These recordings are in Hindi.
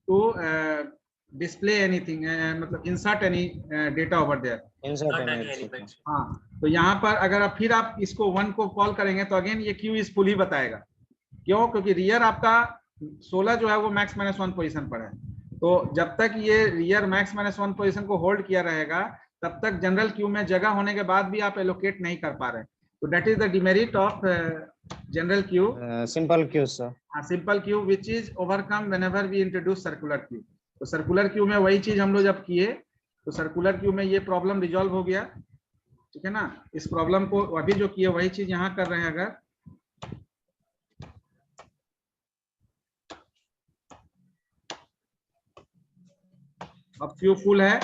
to display anything, मतलब insert any data over there. हाँ, तो यहाँ पर अगर आप फिर आप इसको 1 को कॉल करेंगे तो अगेन ये क्यू इज फुल ही बताएगा। क्यों? क्योंकि रियर आपका 16 जो है वो मैक्स माइनस 1 पोजीशन पर है। तो जब तक ये रियर मैक्स माइनस 1 पोजीशन को होल्ड किया रहेगा तब तक जनरल क्यू में जगह होने के बाद भी आप एलोकेट नहीं कर पा रहे। तो that is the demerit of general queue, simple queue sir. Simple queue which is overcome whenever we introduce circular queue. तो सर्कुलर क्यू में वही चीज हम लोग जब किए तो सर्कुलर क्यू में ये प्रॉब्लम रिजॉल्व हो गया, ठीक है ना। इस प्रॉब्लम को अभी जो किए वही चीज यहाँ कर रहे हैं। अगर अब क्यू फुल है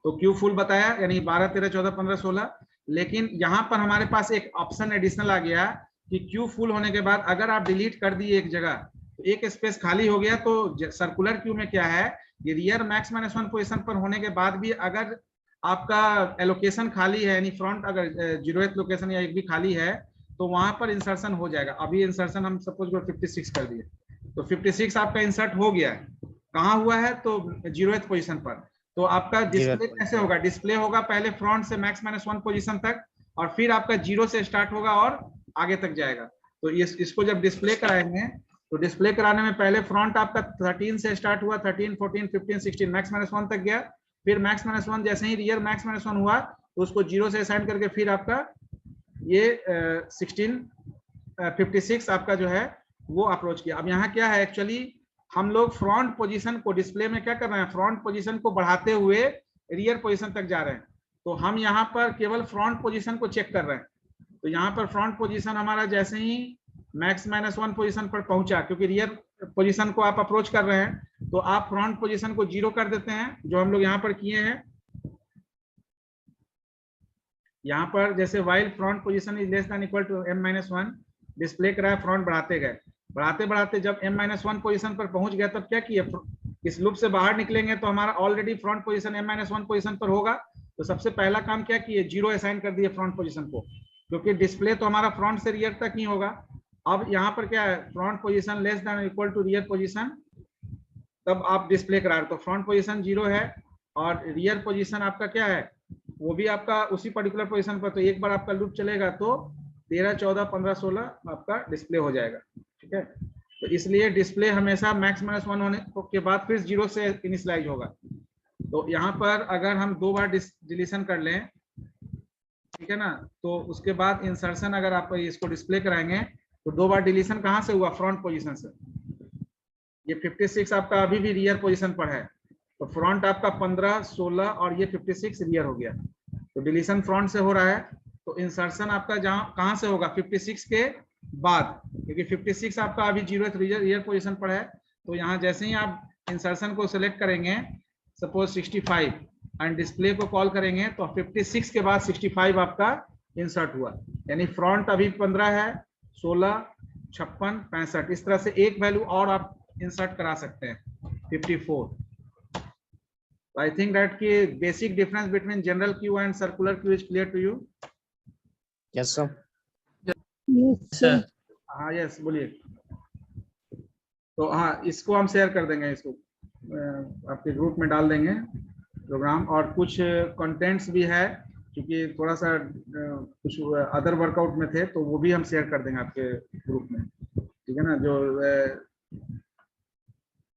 तो क्यू फुल बताया, यानी 12 13 14 15 16, लेकिन यहाँ पर हमारे पास एक ऑप्शन एडिशनल आ गया कि क्यू फुल होने के बाद अगर आप डिलीट कर दिए एक जगह तो एक स्पेस खाली हो गया। तो सर्कुलर क्यू में क्या है, ये रियर मैक्स माइनस 1 पोजीशन पर होने के बाद भी अगर आपका एलोकेशन खाली है, यानी फ्रंट अगर 0th लोकेशन या एक भी खाली है तो वहां पर इंसर्शन हो जाएगा। अभी इंसर्शन हम सपोज 56 कर दिए तो 56 आपका इंसर्ट हो गया है। कहाँ हुआ है? तो 0th पोजीशन पर। तो आपका डिस्प्ले कैसे होगा? डिस्प्ले होगा पहले फ्रंट से मैक्स माइनस 1 पोजीशन तक और फिर आपका 0 से स्टार्ट होगा और आगे तक जाएगा। तो इसको जब डिस्प्ले कराएंगे तो डिस्प्ले कराने में पहले फ्रंट आपका 13 से स्टार्ट हुआ, 13 14 15 16 मैक्स माइनस 1 तक गया। फिर मैक्स माइनस 1 जैसे ही रियर मैक्स माइनस 1 हुआ तो उसको 0 से असाइन करके फिर आपका ये 56 आपका जो है वो अप्रोच किया। अब यहाँ क्या है, एक्चुअली हम लोग फ्रंट पोजीशन को डिस्प्ले में क्या कर रहे हैं, फ्रंट पोजीशन को बढ़ाते हुए रियर पोजीशन तक जा रहे हैं। तो हम यहाँ पर केवल फ्रंट पोजीशन को चेक कर रहे हैं। तो यहाँ पर फ्रंट पोजीशन हमारा जैसे ही मैक्स माइनस 1 पोजीशन पर पहुंचा, क्योंकि रियर पोजीशन को आप अप्रोच कर रहे हैं तो आप फ्रंट पोजीशन को 0 कर देते हैं, जो हम लोग यहाँ पर किए हैं। यहाँ पर जैसे while front position is less than equal to m-1 display कराया, फ्रंट बढ़ाते गए, बढ़ाते बढ़ाते जब m-1 पोजीशन पर पहुंच गया तब क्या किए, इस लूप से बाहर निकलेंगे तो हमारा already front position m-1 position पर होगा। तो सबसे पहला काम क्या किए, 0 असाइन कर दिए फ्रंट पोजीशन को, क्योंकि डिस्प्ले तो हमारा फ्रंट से रियर तक ही होगा। अब यहाँ पर क्या है, front position less than equal to rear position, तब आप डिस्प्ले करा रहे। तो फ्रंट पोजीशन 0 है और रियर पोजीशन आपका क्या है, वो भी आपका उसी पर्टिकुलर पोजीशन पर। तो एक बार आपका लूप चलेगा तो 13 14 15 16 आपका डिस्प्ले हो जाएगा, ठीक है। तो इसलिए डिस्प्ले हमेशा मैक्स माइनस 1 होने के बाद फिर 0 से इनिशियलाइज होगा। तो यहाँ पर अगर हम 2 बार डिलीशन कर लें, ठीक है ना, तो उसके बाद इंसर्शन अगर आप इसको डिस्प्ले कराएंगे तो 2 बार डिलीशन कहाँ से हुआ, फ्रंट पोजीशन से। ये 56 आपका अभी भी रियर पोजीशन पर है, तो फ्रंट आपका 15 16 और ये 56 रियर हो गया। तो डिलीशन फ्रंट से हो रहा है, तो इंसर्शन आपका जहाँ कहाँ से होगा, 56 के बाद, क्योंकि 56 आपका अभी 0th रियर पोजीशन पर है। तो यहाँ जैसे ही आप इंसर्शन को सिलेक्ट करेंगे, सपोज 65 एंड डिस्प्ले को कॉल करेंगे तो 56 के बाद 65 आपका इंसर्ट हुआ, यानी फ्रंट अभी 15 है, 16 56 65, इस तरह से एक वैल्यू और आप इंसर्ट करा सकते हैं 54। I think that the basic difference between general queue and circular queue is clear to you. Yes sir. Yes, sir. हाँ यस बोलिए। तो हाँ इसको हम शेयर कर देंगे, इसको आपके ग्रुप में डाल देंगे प्रोग्राम, और कुछ कंटेंट्स भी है क्योंकि थोड़ा सा कुछ अदर वर्कआउट में थे तो वो भी हम शेयर कर देंगे आपके ग्रुप में, ठीक है ना। जो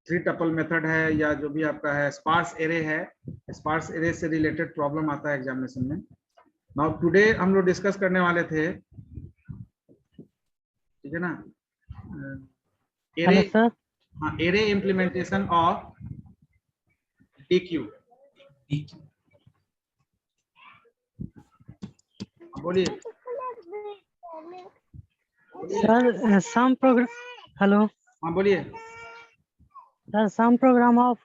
3 टपल मेथड है या जो भी आपका है, स्पार्स एरे है, स्पार्स एरे से रिलेटेड प्रॉब्लम आता है एग्जामिनेशन में। नाउ टुडे हम लोग डिस्कस करने वाले थे, ठीक है ना, एरे, हाँ एरे इम्प्लीमेंटेशन ऑफ DQ। बोलिए Sir, some program. Hello. हाँ बोलिए। Sir, some program of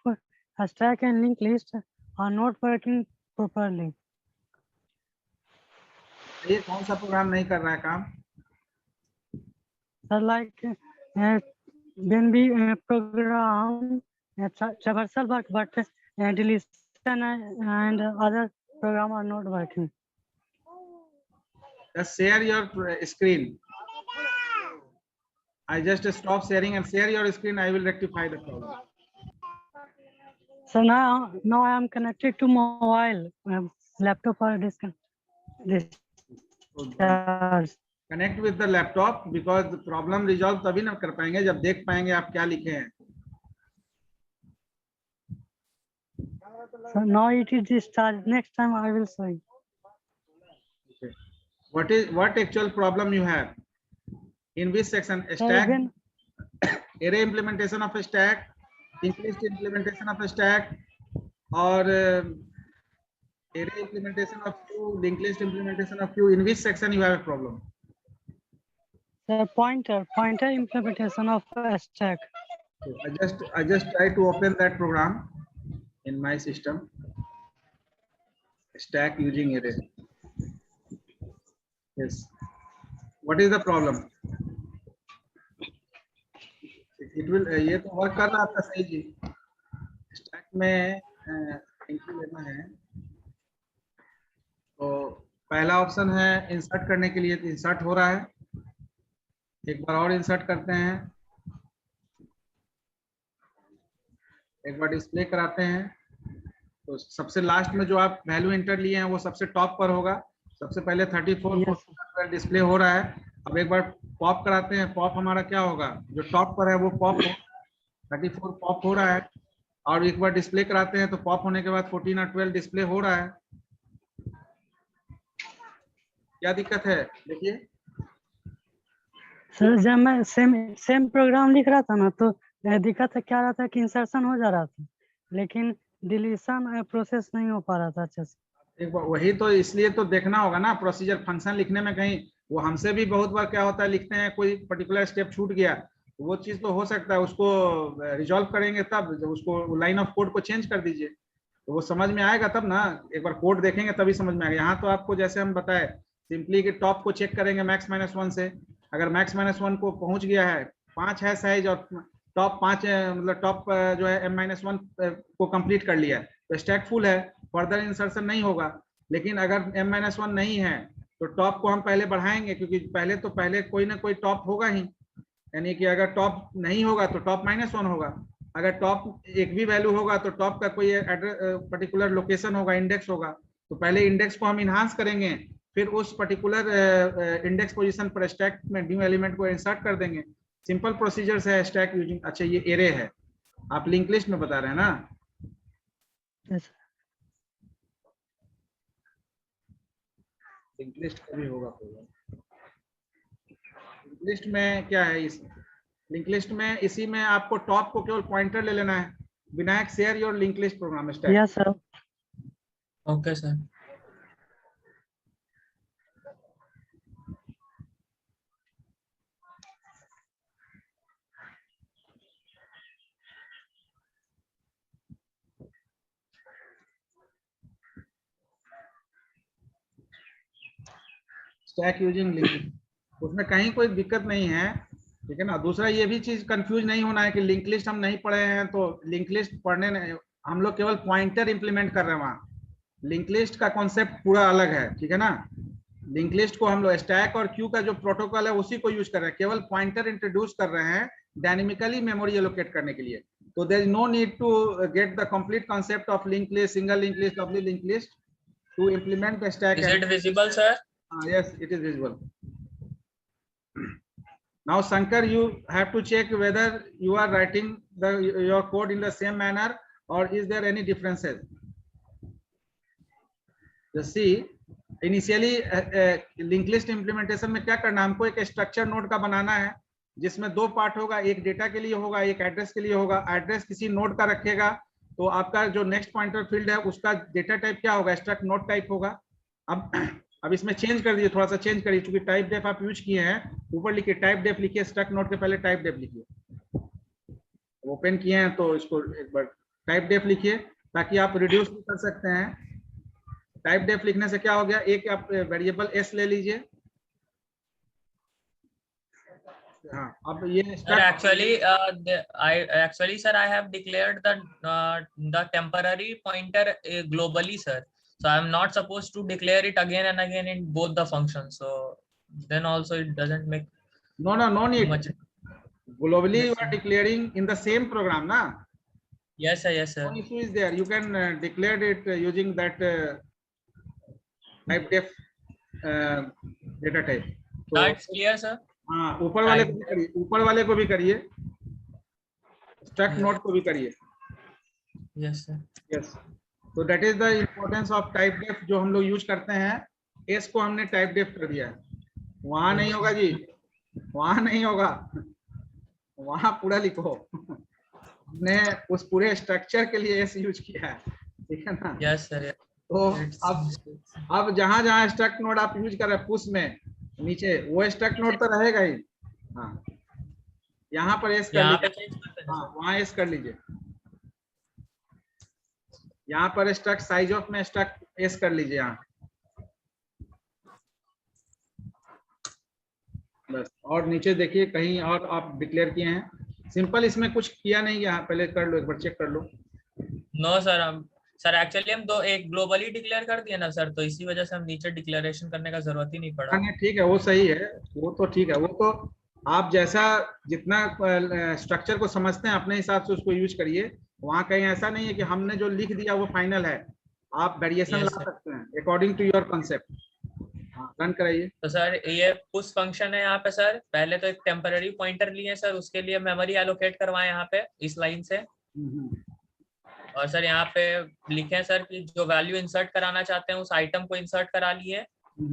stack and linked list are not working properly. ये कौन सा प्रोग्राम नहीं कर रहा है काम? Sir, like when we program traversal work, but deletion and other program are not working. Just share your screen. I just stop sharing and share your screen. I will rectify the problem. So now I am connected to mobile, laptop or discharge. Connect with the laptop because problem resolve तभी ना कर पाएंगे जब देख पाएंगे आप क्या लिखे हैं. So now it is discharged. Next time I will show you. Okay. What actual problem you have? In which section? So Stack, when array implementation of a stack, linked list implementation of a stack, or array implementation of queue, linked list implementation of queue. In which section you have a problem? the pointer implementation of a stack. Okay. I just try to open that program in my system. Stack using array. Yes. What is the problem? It will ये तो वर्क कर रहा था सही जी. स्टैक में एंट्री लेना है तो पहला ऑप्शन है इंसर्ट करने के लिए, तो इंसर्ट हो रहा है. एक बार और इंसर्ट करते हैं, एक बार डिस्प्ले कराते हैं. तो सबसे लास्ट में जो आप वैल्यू एंटर लिए हैं वो सबसे टॉप पर होगा. सबसे पहले 34 डिस्प्ले हो रहा है. अब एक बार पॉप कराते हैं. पॉप हमारा क्या होगा? जो टॉप पर है वो पॉप 34 पॉप हो रहा है. और एक बार डिस्प्ले कराते हैं तो पॉप होने के बाद 14 और 12 डिस्प्ले हो रहा है. क्या दिक्कत है? देखिए सर जब मैं सेम प्रोग्राम लिख रहा था ना तो दिक्कत क्या रहा था कि इंसर्शन हो जा रहा था लेकिन डिलीशन प्रोसेस नहीं हो पा रहा था अच्छे से. एक बार वही तो, इसलिए तो देखना होगा ना प्रोसीजर. फंक्शन लिखने में कहीं वो हमसे भी बहुत बार क्या होता है, लिखते हैं कोई पर्टिकुलर स्टेप छूट गया, वो चीज तो हो सकता है. उसको रिजॉल्व करेंगे तब, जब उसको लाइन ऑफ कोड को चेंज कर दीजिए तो वो समझ में आएगा तब ना. एक बार कोड देखेंगे तभी समझ में आएगा. यहाँ तो आपको जैसे हम बताए सिंपली कि टॉप को चेक करेंगे मैक्स माइनस 1 से. अगर मैक्स माइनस 1 को पहुंच गया है, 5 है साइज और टॉप 5 मतलब टॉप जो है m-1 को कंप्लीट कर लिया तो स्टैक फुल है, फर्दर इंसर्शन नहीं होगा. लेकिन अगर m-1 नहीं है तो टॉप को हम पहले बढ़ाएंगे, क्योंकि पहले कोई ना कोई टॉप होगा ही. यानी कि अगर टॉप नहीं होगा तो टॉप -1 होगा. अगर टॉप एक भी वैल्यू होगा तो टॉप का कोई पर्टिकुलर लोकेशन होगा, इंडेक्स होगा. तो पहले इंडेक्स को हम इनहांस करेंगे, फिर उस पर्टिकुलर इंडेक्स पोजीशन पर स्टैक में न्यू एलिमेंट को इंसर्ट कर देंगे. सिंपल प्रोसीजर है स्टैक यूजिंग. अच्छा ये एरे है, आप लिंक लिस्ट में बता रहे हैं ना? Yes. लिंक लिस्ट का भी होगा. लिंक लिस्ट में क्या है? इस लिंक लिस्ट में इसी में आपको टॉप को केवल पॉइंटर ले लेना है. Vinayak share your link list program stack. Yes sir. Okay sir. Stack using link list, उसमें कहीं कोई दिक्कत नहीं है, ठीक है ना. दूसरा ये भी चीज कंफ्यूज नहीं होना है कि लिंक लिस्ट हम नहीं पढ़े हैं तो लिंक लिस्ट पढ़ने नहीं, हम लोग केवल पॉइंटर इंप्लीमेंट कर रहे हैं. वहाँ लिंक लिस्ट का कॉन्सेप्ट पूरा अलग है, ठीक है ना. लिंक लिस्ट को हम लोग स्टैक और क्यू का जो प्रोटोकॉल है उसी को यूज कर रहे हैं, केवल पॉइंटर इंट्रोड्यूस कर रहे हैं डायनेमिकली मेमोरी एलोकेट करने के लिए. तो there is no need to get the complete concept of link list, single link list, double link list to implement the stack. Is it visible sir? Yes, it is visible. Now Shankar, you have to check whether you are writing your code in the same manner or is there any differences. Just see, initially linked list implementation में क्या करना है, हमको एक स्ट्रक्चर नोड का बनाना है जिसमें दो पार्ट होगा, एक डेटा के लिए होगा, एक एड्रेस के लिए होगा. एड्रेस किसी नोड का रखेगा तो आपका जो नेक्स्ट पॉइंटर फील्ड है उसका डेटा टाइप क्या होगा? स्ट्रक्ट नोड टाइप होगा. अब इसमें चेंज कर दीजिए, थोड़ा सा चेंज करिए, क्योंकि टाइप डेफ आप यूज किए हैं. ऊपर लिखिए टाइप डेफ लिखिए, स्ट्रक्ट नोड के पहले टाइप डेफ लिखिए. ओपन किए हैं तो इसको एक बार टाइप डेफ लिखिए ताकि आप रिड्यूस भी कर सकते हैं. टाइप डेफ लिखने से क्या हो गया, एक आप वेरिएबल एस ले लीजिए. हाँ, अब ये Sir, actually sir, I have declared the temporary pointer globally sir. So I am not supposed to declare it again and again in both the functions. So then also it doesn't make no need much. globally. Yes, you are declaring in the same program na. Yes sir, yes sir. No issue is there. You can declare it using that type def data type. तो That's clear sir. हाँ, ऊपर वाले को भी करिए, ऊपर वाले को भी करिए, स्ट्रक्ट Yes. नोट को भी करिए. Yes sir. यस, तो that is the importance of typedef जो हम लोग यूज करते हैं. एस को हमने टाइप डेफ कर दिया है. वहां नहीं होगा जी, वहां नहीं होगा, वहां पूरा लिखो. हमने उस पूरे स्ट्रक्चर के लिए एस यूज किया है, ठीक है ना. Yes sir. तो It's- अब जहां जहां स्ट्रक्ट नोड आप यूज कर रहे हैं पुश में नीचे, वो स्ट्रक्ट नोड तो रहेगा ही. हाँ, यहाँ पर एस कर यहाँ पे लीजिए. change करते हैं हाँ, sir. वहाँ एस कर लीजिए. यहाँ पर स्ट्रक्ट साइज ऑफ में स्ट्रक्ट एस कर लीजिए यहाँ बस. और नीचे देखिए कहीं और आप डिक्लेयर किए हैं. सिंपल, इसमें कुछ किया नहीं. यहाँ पहले कर लो, एक बार चेक कर लो. No sir, हम सर एक्चुअली हम दो एक ग्लोबली डिक्लेयर कर दिया ना सर, तो इसी वजह से हम नीचे डिक्लेरेशन करने का जरूरत ही नहीं पड़ा. नहीं, ठीक है, वो सही है, वो तो ठीक है. वो तो आप जैसा जितना स्ट्रक्चर को समझते हैं अपने हिसाब से उसको यूज करिए. वहाँ कहीं ऐसा नहीं है कि हमने जो लिख दिया वो फाइनल है. आप वेरिएशन Yes, ला sir. सकते हैं अकॉर्डिंग टू योर कंसेप्ट. हाँ, रन कराइए. तो सर ये पुश फंक्शन है यहाँ पे सर. पहले तो एक टेम्पररी पॉइंटर लिए सर, उसके लिए मेमोरी एलोकेट करवाए यहाँ पे इस लाइन से. और सर यहाँ पे लिखे सर कि जो वैल्यू इंसर्ट कराना चाहते हैं उस आइटम को इंसर्ट करा लिए.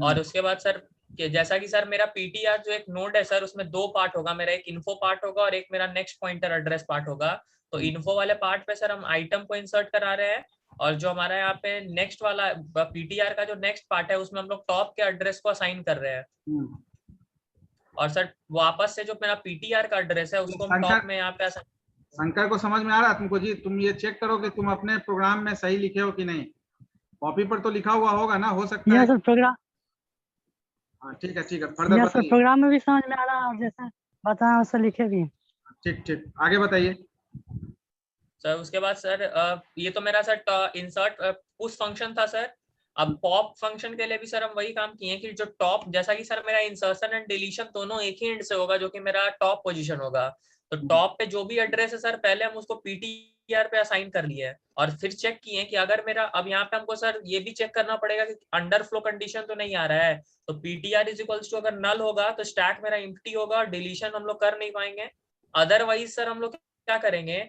और उसके बाद सर जैसा कि सर मेरा पीटीआर जो एक नोड है सर, उसमें दो पार्ट होगा. मेरा एक इन्फो पार्ट होगा और एक मेरा नेक्स्ट पॉइंटर एड्रेस पार्ट होगा. तो इन्फो वाले पार्ट पे सर हम आइटम को इंसर्ट करा रहे हैं, और जो हमारा यहाँ पे नेक्स्ट वाला पीटीआर का जो नेक्स्ट पार्ट है उसमें हम लोग टॉप के एड्रेस को असाइन कर रहे हैं. और सर वापस से जो मेरा पीटीआर का एड्रेस है उसको हम टॉप में यहाँ पे असाइन. शंकर को समझ में आ रहा है तुमको जी? तुम ये चेक करो कि तुम अपने प्रोग्राम में सही लिखे हो कि नहीं. कॉपी पर तो लिखा हुआ होगा ना, हो सकता है. Yes sir, program. हाँ, ठीक है, ठीक है. फर्दर यस सर, बताइए. प्रोग्राम में भी समझ में आ रहा है और जैसा बताया वैसा लिखे भी हैं. ठीक ठीक, आगे बताइए. सर उसके बाद सर ये तो मेरा सर इंसर्ट पुश फंक्शन था सर. अब पॉप फंक्शन के लिए भी सर हम वही काम किए कि जो टॉप, जैसा कि सर मेरा इंसर्शन एंड डिलीशन दोनों एक ही एंड से होगा जो कि मेरा टॉप पोजीशन होगा. तो टॉप पे जो भी एड्रेस है सर पहले हम उसको पीटीआर पे असाइन कर लिए है. और फिर चेक किए कि अगर मेरा, अब यहाँ पे हमको सर ये भी चेक करना पड़ेगा कि अंडरफ्लो कंडीशन तो नहीं आ रहा है. तो पीटीआर इज इक्वल्स टू अगर नल होगा तो स्टैक मेरा एम्प्टी होगा और डिलीशन हम लोग कर नहीं पाएंगे. अदरवाइज सर हम लोग क्या करेंगे,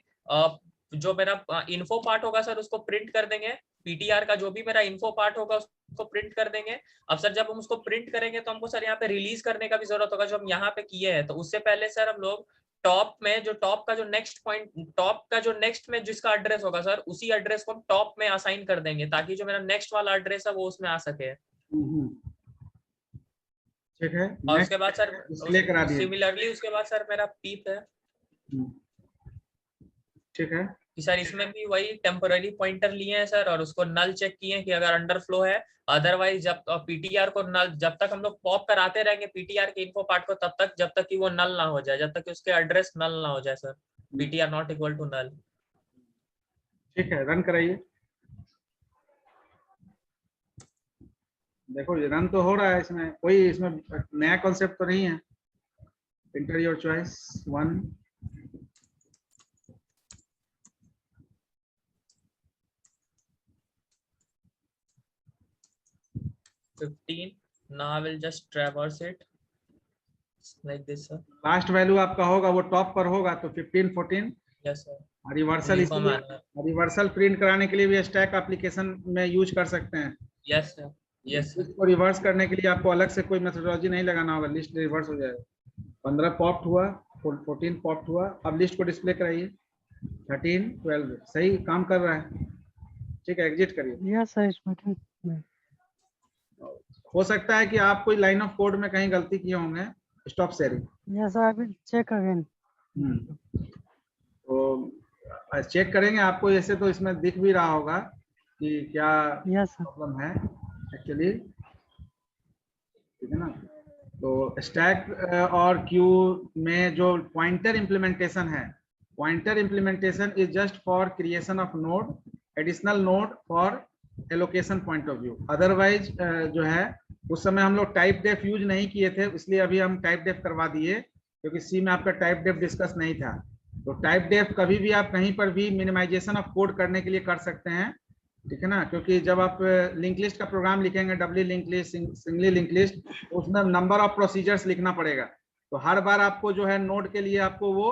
जो मेरा इन्फो पार्ट होगा सर उसको प्रिंट कर देंगे. पीटीआर का जो भी मेरा इन्फो पार्ट होगा उसको प्रिंट कर देंगे. अब सर जब हम उसको प्रिंट करेंगे तो हमको सर यहाँ पे रिलीज करने का भी जरूरत होगा जो हम यहाँ पे किए हैं. तो उससे पहले सर हम लोग टॉप में जो टॉप का जो नेक्स्ट पॉइंट, टॉप का जो नेक्स्ट में जिसका एड्रेस होगा सर उसी एड्रेस को हम टॉप में असाइन कर देंगे ताकि जो मेरा नेक्स्ट वाला एड्रेस है वो उसमें आ सके. ठीक है. और उसके बाद सर डिस्प्ले करा दिए. सिमिलरली उसके बाद सर मेरा पीप है. ठीक है. कि सर इसमें भी वही टेम्पररी पॉइंटर लिए हैं सर और उसको नल चेक किए कि अगर अंडरफ्लो है. अदरवाइज जब पीटीआर को नल, जब तक हम लोग पॉप कराते रहेंगे पीटीआर के इन्फो पार्ट को तब तक, जब तक कि वो नल ना हो जाए, जब तक कि उसके एड्रेस नल ना हो जाए sir. PTR not equal to null. ठीक है, रन कराइए. देखो ये रन तो हो रहा है. इसमें कोई इसमें नया कॉन्सेप्ट तो नहीं है. Enter your choice 1. Now I will just traverse it like this sir. Last value आपका होगा वो टॉप पर होगा तो 15 14. Yes sir. रिवर्सल, इसलिए रिवर्सल प्रिंट कराने के लिए भी स्टैक एप्लीकेशन में यूज कर सकते हैं. Yes sir. Yes sir. इसको रिवर्स करने के लिए आपको अलग से कोई मेथोडोलॉजी नहीं लगाना होगा. लिस्ट रिवर्स हो जाएगा. 15 पॉप्ड हुआ, 14 पॉप्ड हुआ. अब लिस्ट को डिस्प्ले कराइए. 13 12 सही काम कर रहा है. ठीक है, एग्जिट करिए. यस सर, इस बटन में हो सकता है कि आप कोई लाइन ऑफ कोड में कहीं गलती किए होंगे. Stop sharing. Yes sir, I will check again. तो चेक करेंगे. आपको ऐसे तो इसमें दिख भी रहा होगा कि क्या यस सर. प्रॉब्लम है एक्चुअली. ठीक है ना. तो स्टैक और क्यू में जो पॉइंटर इम्प्लीमेंटेशन है, pointer implementation is just for creation of node, additional node for allocation point of view. Otherwise जो है उस समय हम लोग टाइप डेफ यूज नहीं किए थे, इसलिए अभी हम टाइप डेफ करवा दिए क्योंकि सी में आपका टाइप डेफ डिस्कस नहीं था. तो टाइप डेफ कभी भी आप कहीं पर भी मिनिमाइजेशन ऑफ कोड करने के लिए कर सकते हैं, ठीक है ना, क्योंकि जब आप लिंक लिस्ट का प्रोग्राम लिखेंगे, doubly link list, singly link list, तो उसमें नंबर ऑफ प्रोसीजर्स लिखना पड़ेगा। तो हर बार आपको जो है नोड के लिए आपको वो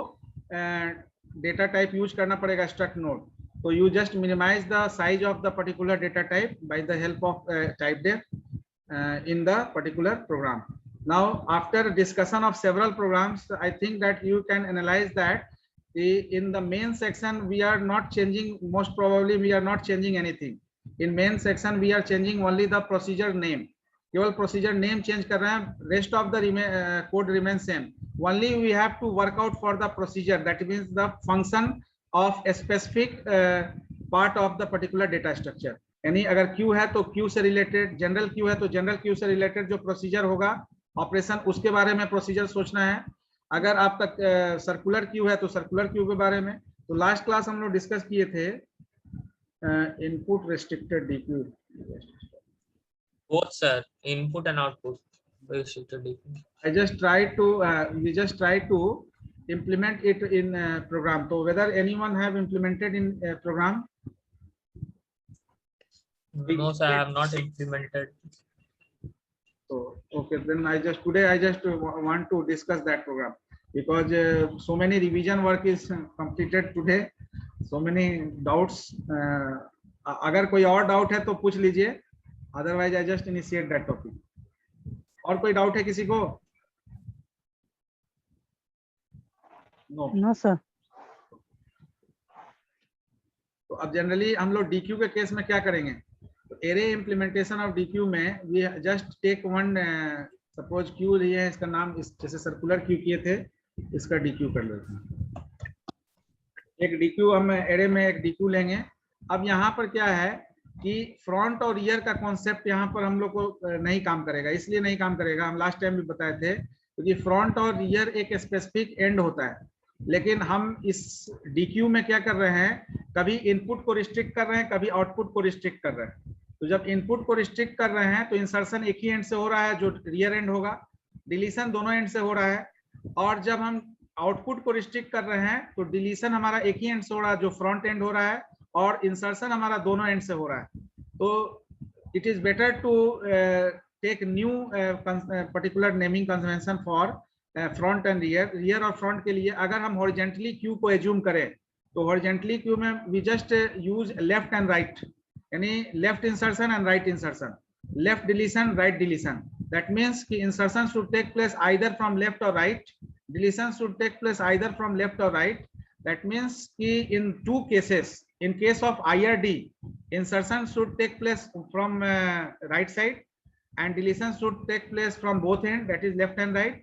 डेटा टाइप यूज करना पड़ेगा, स्ट्रक्ट नोड। तो you just minimize the size of the particular data type by the help of typedef in the particular program. Now after discussion of several programs, I think that you can analyze that in the main section we are not changing, most probably we are not changing anything. In main section we are changing only the procedure name, केवल procedure name change कर रहे हैं, rest of the code remains same. Only we have to work out for the procedure, that means the function of a specific part of the particular data structure. यानी अगर क्यू है तो क्यू से रिलेटेड, जनरल क्यू है तो जनरल क्यू से रिलेटेड जो प्रोसीजर होगा ऑपरेशन, उसके बारे में प्रोसीजर सोचना है। अगर आपका सर्कुलर क्यू है तो सर्कुलर क्यू के बारे में। तो लास्ट क्लास हम लोग डिस्कस किए थे input restricted DQ, both sir, input and output restricted DQ. we just try to implement it in program. So whether anyone have implemented in program? No sir, I have not implemented. So okay, then I just want to discuss that program, because so many revision work is completed today, so many doubts. अगर कोई और डाउट है तो पूछ लीजिए, otherwise I just initiate that topic. और कोई डाउट है किसी को? No sir. तो अब जनरली हम लोग डीक्यू के केस में क्या करेंगे? तो एरे इम्प्लीमेंटेशन ऑफ डीक्यू में we just take one, suppose queue लिए है, इसका नाम जैसे सर्कुलर क्यू किए थे, इसका डीक्यू कर लेते हैं। एक डीक्यू हम एरे में एक डीक्यू लेंगे। अब यहाँ पर क्या है कि फ्रंट और रियर का कॉन्सेप्ट यहाँ पर हम लोग को नहीं काम करेगा। इसलिए नहीं काम करेगा, हम लास्ट टाइम भी बताए थे, क्योंकि फ्रंट और रियर एक स्पेसिफिक एंड होता है। लेकिन हम इस डीक्यू में क्या कर रहे हैं, कभी इनपुट को रिस्ट्रिक्ट कर रहे हैं, कभी आउटपुट को रिस्ट्रिक्ट कर रहे हैं। तो जब इनपुट को रिस्ट्रिक्ट कर रहे हैं तो इंसर्शन एक ही एंड से हो रहा है जो रियर एंड होगा, डिलीशन दोनों एंड से हो रहा है। और जब हम आउटपुट को रिस्ट्रिक्ट कर रहे हैं तो डिलीशन हमारा एक ही एंड से हो रहा है जो फ्रंट एंड हो रहा है, और इंसर्शन हमारा दोनों एंड से हो रहा है। तो it is better to take new particular naming convention for front and rear और फ्रंट के लिए। अगर हम हॉरिजेंटली क्यू को एज्यूम करें तो हॉरिजेंटली क्यू में we just use left and right, यानी left insertion and right insertion, left deletion right deletion. That means कि insertion should take place either from left और right, deletion should take place either from left और राइट। दैट मीन्स कि in two cases, in case of IRD, insertion should take place from right side and deletion should take place from both ends, that is left and right.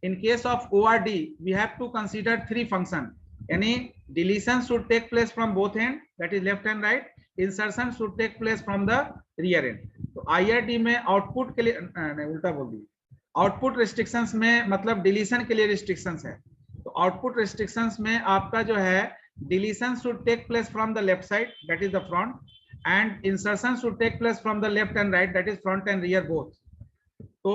In case of ORD, we have to consider three functions. Any deletion should take place from both ends, that is left and right. Insertion should take place from the rear end. तो IRD में आउटपुट के लिए नहीं, उल्टा बोल दी, आउटपुट रिस्ट्रिक्शंस में मतलब डिलीशन के लिए रिस्ट्रिक्शंस है। तो आउटपुट रिस्ट्रिक्शंस में आपका जो है deletion should take place from the left side, that is the front, and insertion should take place from the left and right, that is front and rear both. So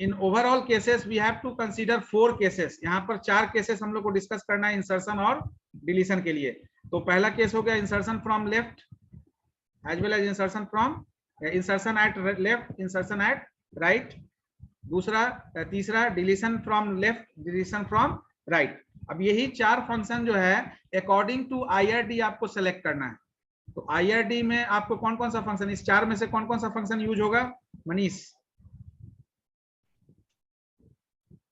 in overall cases we have to consider 4 cases. यहाँ पर 4 cases हम लोग को डिस्कस करना है इंसर्शन और डिलीशन के लिए। तो पहला केस हो गया insertion from left as well as insertion from, insertion at left, insertion at right. दूसरा तीसरा deletion from left, deletion from right. अब यही 4 फंक्शन जो है अकॉर्डिंग टू IRD आपको सेलेक्ट करना है। तो IRD में आपको कौन कौन सा फंक्शन, इस 4 में से कौन कौन सा फंक्शन यूज होगा मनीष?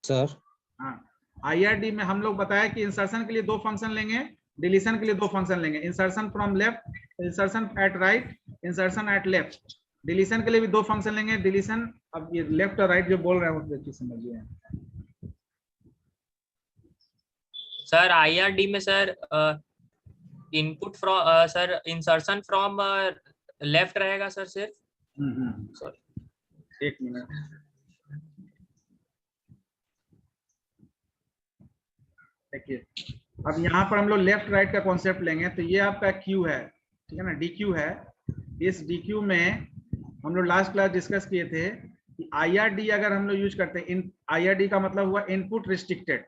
सर हाँ, IRD में हम लोग बताया कि इंसर्शन के लिए 2 फंक्शन लेंगे, डिलीशन के लिए 2 फंक्शन लेंगे, insertion from left, insertion at right, insertion at left. Deletion के लिए भी 2 फंक्शन लेंगे, डिलीशन, अब ये लेफ्ट और राइट जो बोल रहे हैं वो देखिए समझिए। सर IRD में sir input from sir insertion from left रहेगा सर सिर्फ। सॉरी एक मिनट, देखिए अब यहाँ पर हम लोग लेफ्ट राइट का कॉन्सेप्ट लेंगे। तो ये आपका क्यू है, ठीक है ना, DQ है। इस DQ में हम लोग लास्ट क्लास डिस्कस किए थे कि IRD अगर हम लोग यूज करते हैं, IRD का मतलब हुआ इनपुट रिस्ट्रिक्टेड।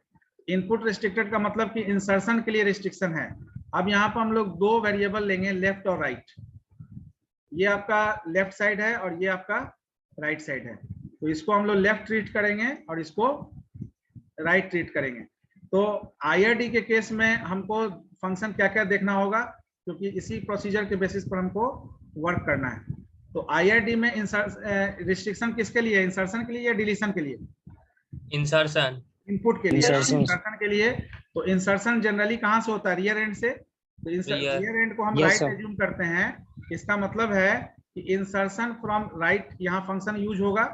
इनपुट रिस्ट्रिक्टेड का मतलब कि इंसर्शन के लिए रिस्ट्रिक्शन है। अब यहाँ पर हम लोग दो वेरिएबल लेंगे, लेफ्ट और राइट। ये आपका लेफ्ट साइड है और ये आपका राइट साइड है। तो इसको हम लोग लेफ्ट ट्रीट करेंगे और इसको राइट ट्रीट करेंगे। तो IRD के केस में हमको फंक्शन क्या क्या देखना होगा, क्योंकि इसी प्रोसीजर के बेसिस पर हमको वर्क करना है। तो IRD में रिस्ट्रिक्शन किसके लिए, इंसर्शन के लिए या डिलीशन के लिए? इंसर्शन। इनपुट के लिए, Insertion। इंसर्शन के लिए। तो इंसर्शन जनरली कहाँ से होता है, रियर एंड से। तो रियर एंड को हम Yes, राइट sir। एज्यूम करते हैं। इसका मतलब है कि इंसर्शन फ्रॉम राइट यहाँ फंक्शन यूज होगा,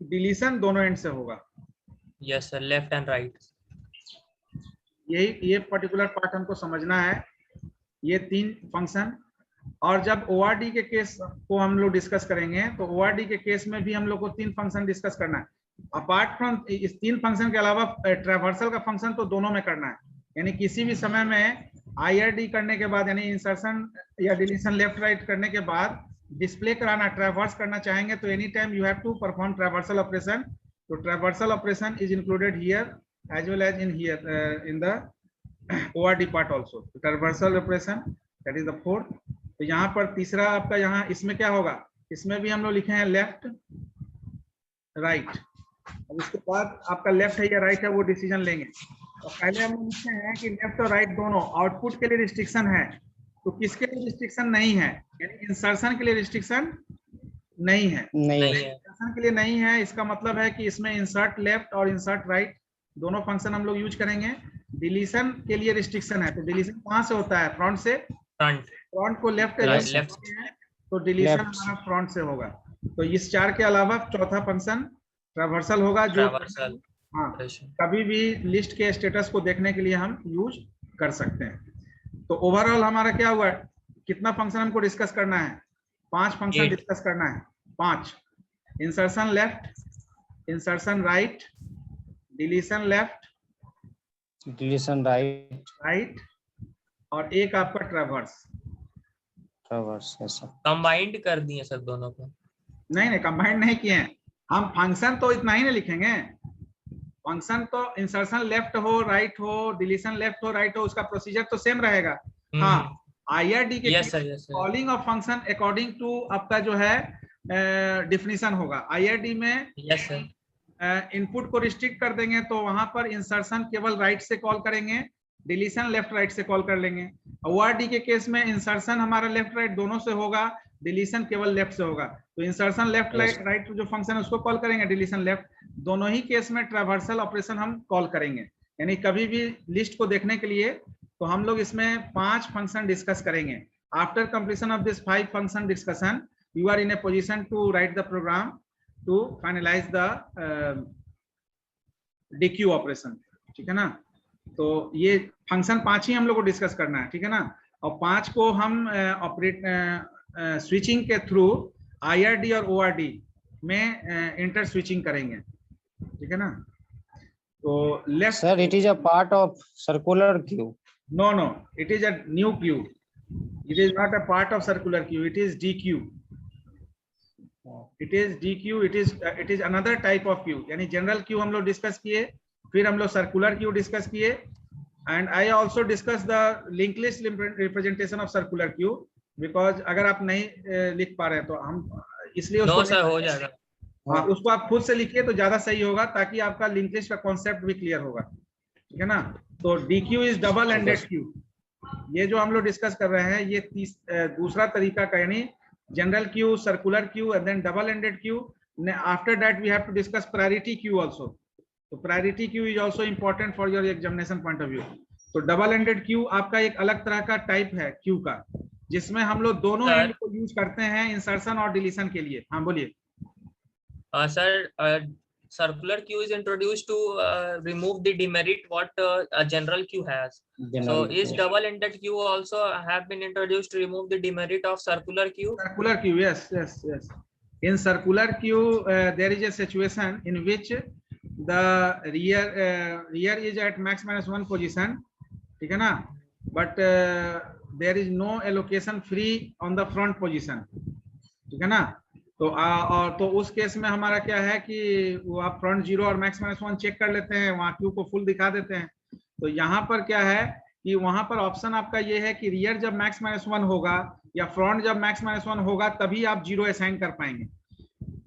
डिलीशन दोनों एंड से होगा। Yes sir, left and right. ये पर्टिकुलर पार्ट हमको समझना है, ये तीन फंक्शन। और जब ORD के केस को हम लोग डिस्कस करेंगे तो ORD के केस में भी हम लोग को तीन फंक्शन डिस्कस करना है। अपार्ट फ्रॉम इस तीन फंक्शन के अलावा ट्रैवर्सल का फंक्शन तो दोनों में करना है। यानी किसी भी समय में IRD करने के बाद, यानी इंसर्शन या डिलीशन लेफ्ट राइट करने के बाद डिस्प्ले कराना, ट्रैवर्स करना चाहेंगे तो any time you have to perform traversal operation. तो traversal operation is included here as well as in here in the ORD part also. Traversal operation, that is the fourth. तो यहाँ पर तीसरा आपका, यहाँ इसमें क्या होगा, इसमें भी हम लोग लिखे हैं लेफ्ट राइट। अब इसके बाद आपका लेफ्ट है या राइट है वो डिसीजन लेंगे। और पहले हम लोग लिखते हैं कि लेफ्ट और राइट दोनों आउटपुट के लिए रिस्ट्रिक्शन है। तो किसके लिए रिस्ट्रिक्शन नहीं है, यानी इंसर्शन के लिए रिस्ट्रिक्शन नहीं है। इंसर्शन के लिए नहीं है, इसका मतलब है कि इसमें इंसर्ट लेफ्ट और इंसर्ट राइट दोनों फंक्शन हम लोग यूज करेंगे। डिलीशन के लिए रिस्ट्रिक्शन है, तो डिलीशन कहाँ से होता है, फ्रंट से। फ्रंट को लेफ्ट है तो डिलीशन हमारा फ्रंट से होगा। तो इस चार के अलावा चौथा फंक्शन ट्रैवर्सल होगा, जो हाँ कभी भी लिस्ट के स्टेटस को देखने के लिए हम यूज कर सकते हैं। तो ओवरऑल हमारा क्या हुआ, कितना फंक्शन हमको डिस्कस करना है, 5 फंक्शन डिस्कस करना है। 5, insertion left, insertion right, deletion left, deletion right, और एक आपका ट्रैवर्स। कंबाइंड कर दिए सर दोनों को? नहीं कंबाइंड नहीं किए हैं हम। फंक्शन तो इतना ही ना लिखेंगे, फंक्शन तो इंसर्शन लेफ्ट हो राइट हो, डिलीशन लेफ्ट हो राइट हो, उसका प्रोसीजर तो सेम रहेगा। हाँ IRD के calling of function according to आपका जो है डिफिनीशन होगा। IRD में यस सर इनपुट को रिस्ट्रिक्ट कर देंगे तो वहां पर इंसर्शन केवल राइट से कॉल करेंगे, डिलीशन लेफ्ट राइट से कॉल कर लेंगे। ORD के केस में इंसर्शन हमारा लेफ्ट राइट दोनों से होगा, डिलीशन केवल लेफ्ट से होगा। तो इंसर्शन लेफ्ट राइट जो फंक्शन है उसको कॉल करेंगे, डिलीशन लेफ्ट। दोनों ही केस में ट्रैवर्सल ऑपरेशन हम कॉल करेंगे। यानी कभी भी लिस्ट को देखने के लिए तो हम लोग इसमें 5 फंक्शन डिस्कस करेंगे। After completion of this 5 function discussion you are in a position to write the program to finalize the DQ operation. ठीक है ना। तो ये फंक्शन 5 ही हम लोग को डिस्कस करना है, ठीक है ना। और 5 को हम स्विचिंग के थ्रू IRD और ORD में इंटर स्विचिंग करेंगे, ठीक है ना। तो left sir, it is a part of circular queue. No, it is a new queue. It is not a part of circular queue. It is DQ. It is DQ. It is another type of queue. यानी जनरल क्यू हम लोग डिस्कस किए, फिर हम लोग सर्कुलर क्यू डिस्कस किए, and I also discuss the link list representation of circular queue. Because अगर आप नहीं लिख पा रहे तो हम इसलिए उसको हो जाएगा। हाँ, उसको आप खुद से लिखिए तो ज्यादा सही होगा, ताकि आपका लिंक लिस्ट का कॉन्सेप्ट भी क्लियर होगा, ठीक है ना। तो DQ is double ended Q. ये जो हम लोग डिस्कस कर रहे हैं ये दूसरा तरीका का, यानी general queue, circular queue and then double ended queue. After that we have to discuss priority queue also. तो priority queue is also important for your examination point of view. तो डबल एंडेड क्यू आपका एक अलग तरह का टाइप है क्यू का, जिसमें हम लोग दोनों एंड को यूज करते हैं इंसर्शन और डिलीशन के लिए। हाँ बोलिए। Sir, circular queue is introduced to remove the demerit what a general queue has. So is double-ended queue also have been introduced to remove the demerit of circular queue? Circular queue, yes. In circular queue, there is a situation in which the rear is at max -1 position, ठीक है ना, but there is no allocation free on the front position, ठीक है ना। तो और तो उस केस में हमारा क्या है कि वो आप फ्रंट 0 और मैक्स माइनस 1 चेक कर लेते हैं, वहां क्यू को फुल दिखा देते हैं। तो यहाँ पर क्या है कि वहां पर ऑप्शन आपका ये है कि रियर जब मैक्स माइनस 1 होगा या फ्रंट जब मैक्स माइनस 1 होगा तभी आप 0 असाइन कर पाएंगे।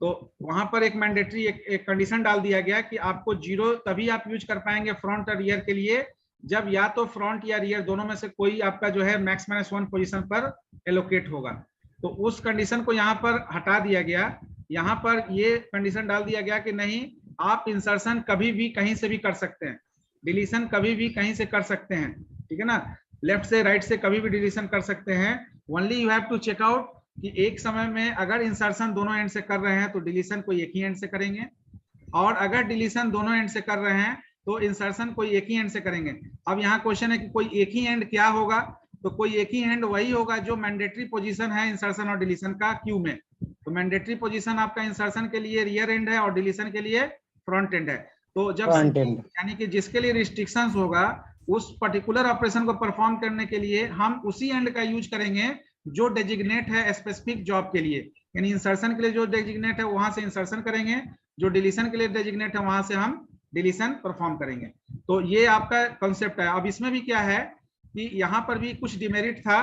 तो वहां पर एक मैंडेटरी एक कंडीशन डाल दिया गया कि आपको 0 तभी आप यूज कर पाएंगे फ्रंट और रियर के लिए जब या तो फ्रंट या रियर दोनों में से कोई आपका जो है मैक्स माइनस 1 पोजीशन पर एलोकेट होगा। तो उस कंडीशन को यहाँ पर हटा दिया गया। यहाँ पर ये कंडीशन डाल दिया गया कि नहीं, आप इंसर्शन कभी भी कहीं से भी कर सकते हैं, डिलीशन कभी भी कहीं से कर सकते हैं, ठीक है ना, लेफ्ट से राइट से कभी भी डिलीशन कर सकते हैं। Only you have to check out कि एक समय में अगर इंसर्शन दोनों एंड से कर रहे हैं तो डिलीशन कोई एक ही एंड से करेंगे, और अगर डिलीशन दोनों एंड से कर रहे हैं तो इंसर्शन कोई एक ही एंड से करेंगे। अब यहाँ क्वेश्चन है कि कोई एक ही एंड क्या होगा, तो कोई एक ही एंड वही होगा जो मैंडेटरी पोजीशन है इंसर्शन और डिलीशन का क्यू में। तो मैंडेटरी पोजीशन आपका इंसर्शन के लिए रियर एंड है और डिलीशन के लिए फ्रंट एंड है। तो जब यानी कि जिसके लिए रिस्ट्रिक्शंस होगा उस पर्टिकुलर ऑपरेशन को परफॉर्म करने के लिए हम उसी एंड का यूज करेंगे जो डेजिग्नेट है स्पेसिफिक जॉब के लिए। यानी इंसर्शन के लिए जो डेजिग्नेट है वहां से इंसर्शन करेंगे, जो डिलीशन के लिए डेजिग्नेट है वहां से हम डिलीशन परफॉर्म करेंगे। तो ये आपका कॉन्सेप्ट है। अब इसमें भी क्या है कि यहाँ पर भी कुछ डिमेरिट था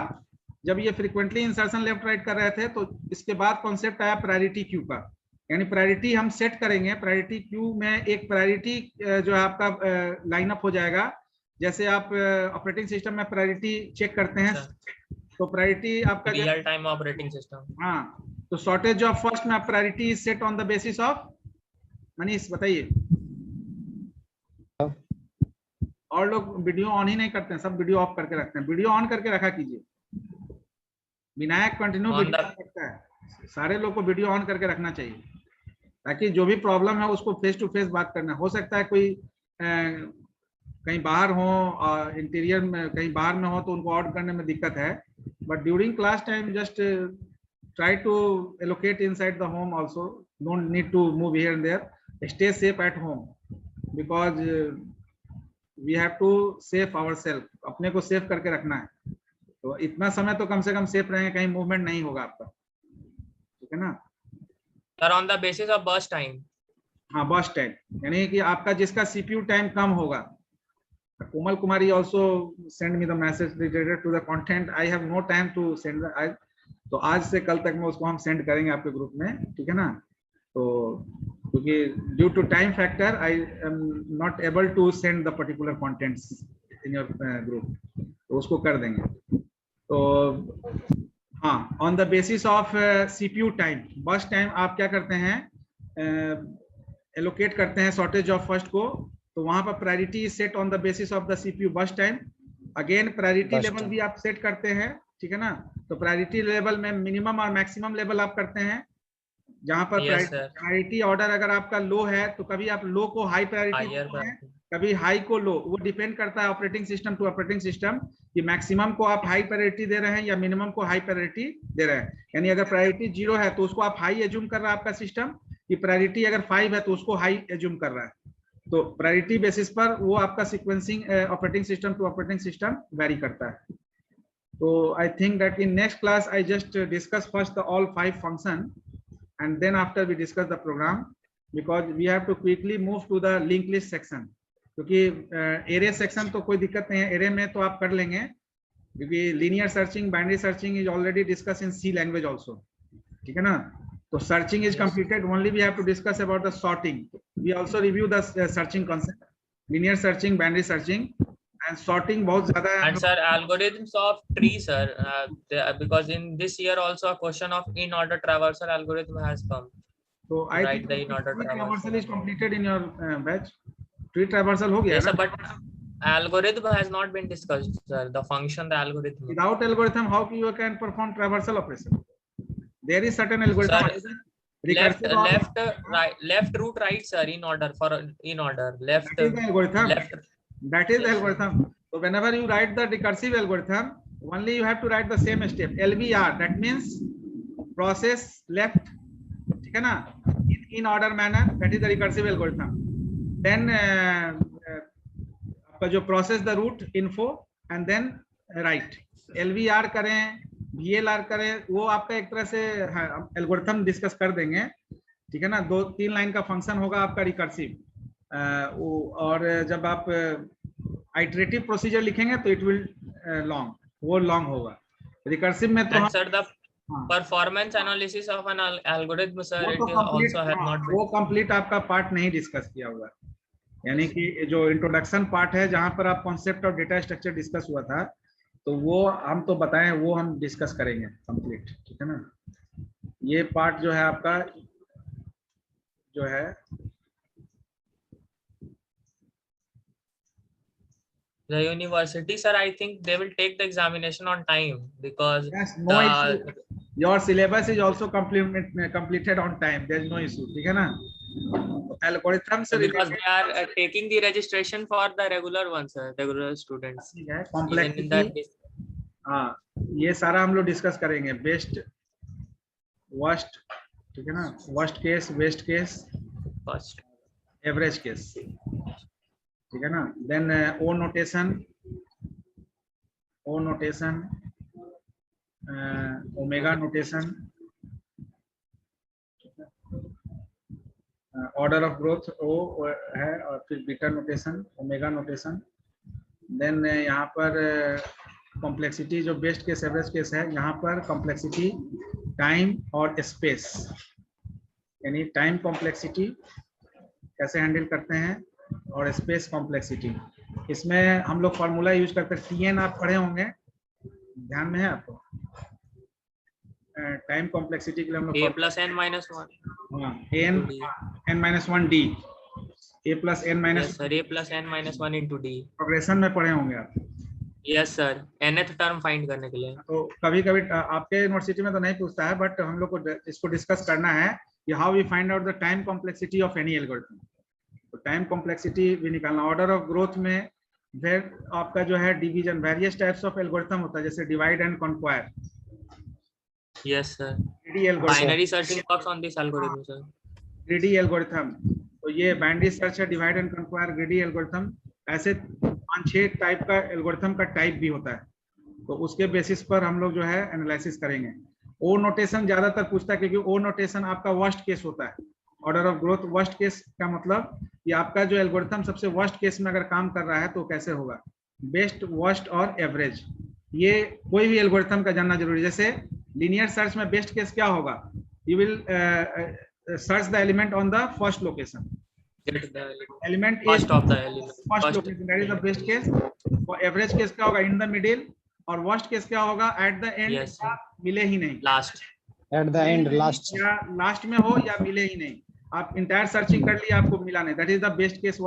जब ये फ्रीक्वेंटली इंसर्शन लेफ्ट राइट कर रहे थे। तो इसके बाद कॉन्सेप्ट आया प्रायोरिटी क्यू का, यानी प्रायोरिटी हम सेट करेंगे। प्रायोरिटी क्यू में एक प्रायोरिटी जो है आपका लाइनअप हो जाएगा, जैसे आप ऑपरेटिंग सिस्टम में प्रायोरिटी चेक करते हैं। तो प्रायोरिटी आपका रियल टाइम ऑपरेटिंग सिस्टम, हाँ, तो शॉर्टेज ऑफ फर्स्ट में priority is set on the basis of, Manish बताइए। और लोग वीडियो ऑन ही नहीं करते हैं, सब वीडियो ऑफ करके रखते हैं। वीडियो ऑन करके रखा कीजिए। विनायक कंटिन्यू वीडियो करता है, सारे लोग को वीडियो ऑन करके रखना चाहिए ताकि जो भी प्रॉब्लम है उसको फेस टू फेस बात करना। हो सकता है कोई कहीं बाहर हो और इंटीरियर में कहीं बाहर में हो तो उनको आउट करने में दिक्कत है, but during class time just try to allocate inside the home also, don't need to move here and there, stay safe at home because we have to safe ourselves, अपने को सेफ करके रखना है। तो इतना समय तो कम से कम सेफ रहेंगे, कहीं मूवमेंट नहीं होगा आपका, ठीक है ना। Sir on the basis of burst time, हाँ बर्स्ट टाइम, यानी कि आपका जिसका सीपीयू टाइम कम होगा। कोमल कुमारी also send me the message related to the content. I have no time to send the, तो आज से कल तक में उसको हम सेंड करेंगे आपके ग्रुप में, ठीक है ना। तो क्योंकि due to time factor I am not able to send the particular contents in your group, तो उसको कर देंगे। तो हाँ, on the basis of CPU time, burst time आप क्या करते हैं, एलोकेट करते हैं शॉर्टेज ऑफ फर्स्ट को। तो वहां पर priority set on the basis of the CPU burst time. Again priority level भी आप सेट करते हैं, ठीक है ना। तो प्रायोरिटी लेवल में मिनिमम और मैक्सिमम लेवल आप करते हैं। जहां पर प्रायोरिटी ऑर्डर अगर आपका लो है तो कभी आप लो को हाई प्रायोरिटी देते हैं, कभी हाई को लो। वो डिपेंड करता है operating system to operating system कि मैक्सिमम को आप हाई प्रायोरिटी दे रहे हैं या मिनिमम को हाई प्रायोरिटी दे रहे हैं। यानी अगर प्रायोरिटी 0 है तो उसको आप हाई एज्यूम कर रहा है आपका सिस्टम, कि प्रायोरिटी अगर 5 है तो उसको हाई एज्यूम कर रहा है। तो प्रायोरिटी बेसिस पर वो आपका sequencing operating system to operating system very करता है। तो I think that in next class I just discuss first the all 5 function and then after we discuss the program, because we have to quickly move to the linked list section, क्योंकि एरे सेक्शन तो कोई दिक्कत नहीं है, एरे में तो आप कर लेंगे क्योंकि linear searching, binary searching is already discuss in C language also, ठीक है ना। तो searching is completed, only we have to discuss about the sorting. We also review the searching concept, linear searching, binary searching and sorting बहुत ज़्यादा है। And sir, algorithms of tree, sir, because in this year also a question of in order traversal algorithm has come. So I think the in order traversal is completed in your batch. Tree traversal हो गया। Yes, sir, but algorithm has not been discussed, sir. The function, the algorithm. Without algorithm, how you can perform traversal operation? There is certain algorithm. Sir, left root right, sir, in order for in order left. That is the algorithm. Left. That is the algorithm. So whenever you write the recursive algorithm, only you have to write the same step, LVR, that means process left, ठीक है ना, in order manner, that is the recursive algorithm. Then आपका जो process the root info and then write, LVR करें VLR करें, वो आपका एक तरह से एल्गोरिथम डिस्कस कर देंगे, ठीक है ना। 2-3 लाइन का फंक्शन होगा आपका रिकर्सिव, और जब आप आइटरेटिव प्रोसीजर लिखेंगे तो इट विल लॉन्ग, वो लॉन्ग होगा। रिकर्सिव में तो sir the performance analysis of an algorithm sir it also have not been, वो कंप्लीट आपका पार्ट नहीं डिस्कस किया हुआ, यानी कि जो इंट्रोडक्शन पार्ट है जहां पर आप कॉन्सेप्ट और डेटा स्ट्रक्चर डिस्कस हुआ था, तो वो हम तो बताएं, वो हम डिस्कस करेंगे कंप्लीट, ठीक है ना। ये पार्ट जो है आपका जो है the university sir I think they will take the examination on time because yes, no issue. Your syllabus is also completed on time, there is no issue, ठीक है ना। Algorithms so because they are taking the registration for the regular ones sir, regular students, complexity, हाँ ये सारा हम लोग डिस्कस करेंगे। बेस्ट वर्स्ट, ठीक है ना, worst case, best case, first average case, ठीक है ना। Then O notation, omega notation, order of growth O है, और फिर beta notation, omega notation. Then यहाँ पर कॉम्प्लेक्सिटी जो बेस्ट केस एवरेज केस है, यहाँ पर कॉम्प्लेक्सिटी टाइम और स्पेस, यानी टाइम कॉम्प्लेक्सिटी कैसे हैंडल करते हैं और स्पेस कॉम्प्लेक्सिटी। इसमें हम लोग फॉर्मूला यूज करते हैं, TN आप पढ़े होंगे, ध्यान में है आपको। टाइम कॉम्प्लेक्सिटी के लिए हम लोग a plus n minus 1 n-1d, a plus n minus yes sir, a plus n minus 1 into d, progression में पढ़े होंगे आप। yes sir, nth term find करने के लिए। तो कभी कभी आपके यूनिवर्सिटी में तो नहीं पूछता है, बट हम लोग को इसको डिस्कस करना है कि how we find out the time complexity of any algorithm. तो टाइम कॉम्प्लेक्सिटी भी निकालना। ऑर्डर ऑफ ग्रोथ में फिर आपका जो है division, various types of algorithm होता है, जैसे divide and conquer. yes sir, greedy algorithm, binary searching works on this algorithm sir, greedy algorithm. तो ये बाइनरी सर्च है, divide and conquer, greedy algorithm. ऐसे 5-6 टाइप का एल्गोरिथम का टाइप भी होता है, तो उसके बेसिस पर हम लोग जो है एनालिसिस करेंगे। ओ नोटेशन ज्यादातर पूछता है, क्योंकि ओ नोटेशन आपका वर्स्ट केस होता है। Order of growth worst case का मतलब कि आपका जो एल्गोरिथम सबसे वर्स्ट केस में अगर काम कर रहा है तो कैसे होगा। बेस्ट, वर्स्ट और एवरेज, ये कोई भी एल्गोरिथम का जानना जरूरी है। जैसे लीनियर सर्च में बेस्ट केस क्या होगा, you will search the element on the first location, element first of the element, first location, that is the best case. और एवरेज केस क्या होगा, इन द मिडिल। और वर्स्ट केस क्या होगा, at the end, yes sir, मिले ही नहीं, last, At the end, last. या लास्ट में हो या मिले ही नहीं। आप इंटायर सर्चिंग कर लिया, आपको मिला नहीं, that is the best case.